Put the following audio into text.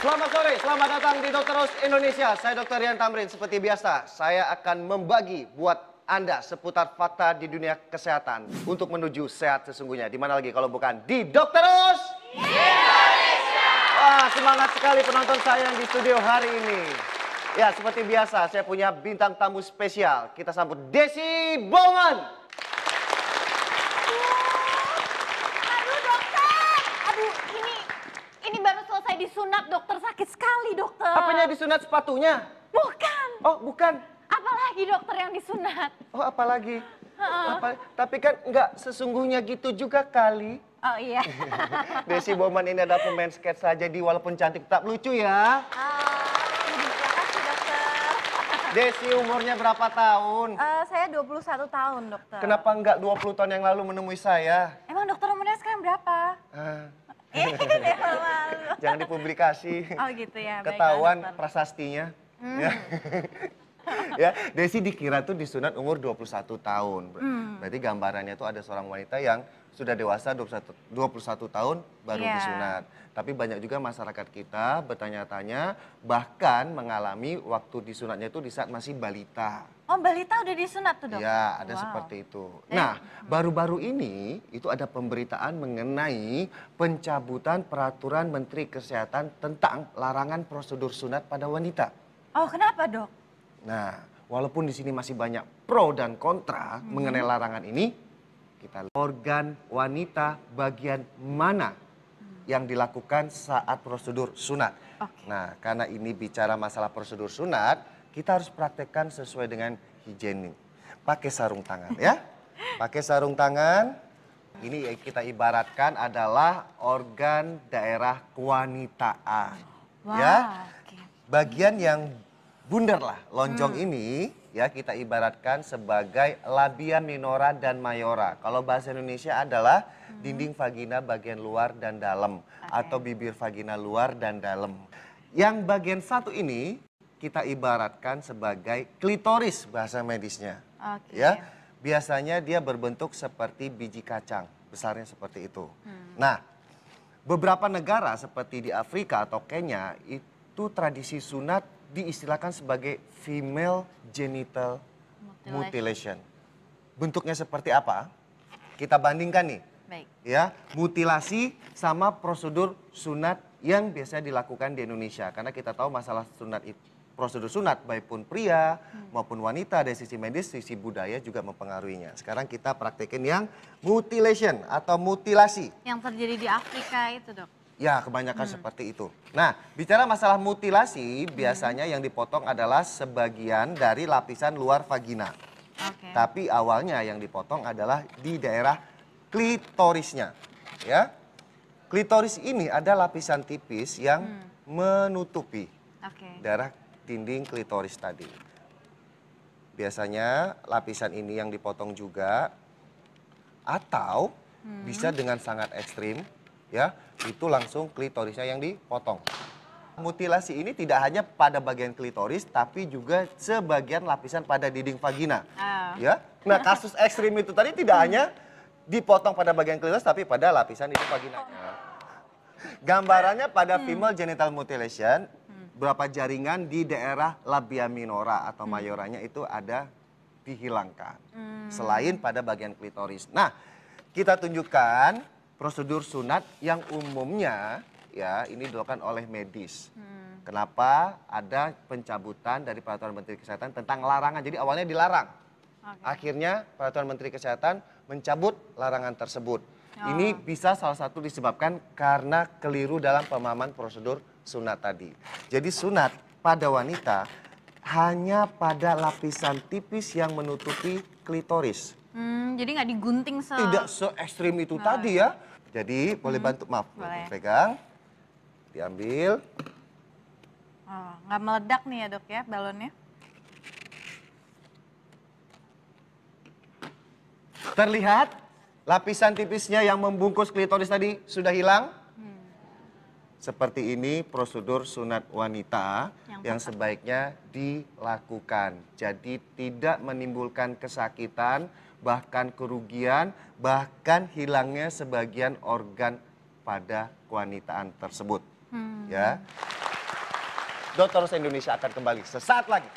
Selamat sore, selamat datang di Dokter Rose Indonesia. Saya Dr. Rian Tamrin. Seperti biasa, saya akan membagi buat Anda seputar fakta di dunia kesehatan untuk menuju sehat sesungguhnya. Di mana lagi kalau bukan di Dokter Rose Indonesia. Wah, semangat sekali penonton saya yang di studio hari ini. Ya, seperti biasa, saya punya bintang tamu spesial. Kita sambut Desi Bowman. Disunat dokter, sakit sekali dokter. Apanya disunat sepatunya? Bukan. Oh bukan. Apalagi dokter yang disunat? Oh apalagi? Tapi kan nggak sesungguhnya gitu juga kali. Oh iya. Desi Bowman ini ada pemain sketsa, jadi walaupun cantik tetap lucu ya. Terima kasih dokter. Desi umurnya berapa tahun? Saya 21 tahun dokter. Kenapa nggak 20 tahun yang lalu menemui saya? Emang dokter umurnya sekarang berapa? Jangan dipublikasi. Oh gitu ya. Ketahuan prasastinya. Ya. Ya, Desi dikira tuh disunat umur 21 tahun. Berarti gambarannya tuh ada seorang wanita yang sudah dewasa 21 tahun baru disunat. Tapi banyak juga masyarakat kita bertanya-tanya bahkan mengalami waktu disunatnya itu di saat masih balita. Oh, balita udah disunat tuh dok? Ya, ada seperti itu. Nah, baru-baru ini itu ada pemberitaan mengenai pencabutan peraturan Menteri Kesehatan tentang larangan prosedur sunat pada wanita. Oh, kenapa dok? Nah, walaupun di sini masih banyak pro dan kontra mengenai larangan ini, kita lihat organ wanita bagian mana yang dilakukan saat prosedur sunat. Nah, karena ini bicara masalah prosedur sunat, kita harus praktekkan sesuai dengan higienik. Pakai sarung tangan ya. Pakai sarung tangan. Ini kita ibaratkan adalah organ daerah kewanitaan. Ya. Bagian yang bundar lah, lonjong ini ya kita ibaratkan sebagai labia minora dan mayora. Kalau bahasa Indonesia adalah dinding vagina bagian luar dan dalam atau bibir vagina luar dan dalam. Yang bagian satu ini kita ibaratkan sebagai klitoris bahasa medisnya. Ya, biasanya dia berbentuk seperti biji kacang, besarnya seperti itu. Nah, beberapa negara seperti di Afrika atau Kenya itu tradisi sunat diistilahkan sebagai female genital mutilation. Bentuknya seperti apa? Kita bandingkan nih. Baik. Ya, mutilasi sama prosedur sunat yang biasa dilakukan di Indonesia. Karena kita tahu masalah sunat itu, prosedur sunat baik pun pria maupun wanita dari sisi medis, sisi budaya juga mempengaruhinya. Sekarang kita praktekin yang mutilation atau mutilasi. Yang terjadi di Afrika itu dok? Ya, kebanyakan seperti itu. Nah, bicara masalah mutilasi, biasanya yang dipotong adalah sebagian dari lapisan luar vagina. Tapi awalnya yang dipotong adalah di daerah klitorisnya. Ya, klitoris ini ada lapisan tipis yang menutupi daerah dinding klitoris tadi. Biasanya lapisan ini yang dipotong juga, atau bisa dengan sangat ekstrim. Ya, itu langsung klitorisnya yang dipotong. Mutilasi ini tidak hanya pada bagian klitoris, tapi juga sebagian lapisan pada dinding vagina. Ya, nah kasus ekstrim itu tadi tidak hanya dipotong pada bagian klitoris, tapi pada lapisan dinding vaginanya. Gambarannya pada female genital mutilation, berapa jaringan di daerah labia minora atau mayoranya itu ada dihilangkan. Selain pada bagian klitoris. Nah, kita tunjukkan prosedur sunat yang umumnya ya ini dilakukan oleh medis. Kenapa ada pencabutan dari peraturan Menteri Kesehatan tentang larangan. Jadi awalnya dilarang. Akhirnya peraturan Menteri Kesehatan mencabut larangan tersebut. Ini bisa salah satu disebabkan karena keliru dalam pemahaman prosedur sunat tadi. Jadi sunat pada wanita hanya pada lapisan tipis yang menutupi klitoris. Jadi nggak digunting tidak se-ekstrim itu tadi ya. Jadi boleh bantu, maaf, pegang, diambil. Nggak meledak nih ya dok ya balonnya? Terlihat lapisan tipisnya yang membungkus klitoris tadi sudah hilang. Seperti ini prosedur sunat wanita yang sebaiknya dilakukan. Jadi tidak menimbulkan kesakitan, bahkan kerugian, bahkan hilangnya sebagian organ pada kewanitaan tersebut. Ya. Dokter Indonesia akan kembali sesaat lagi.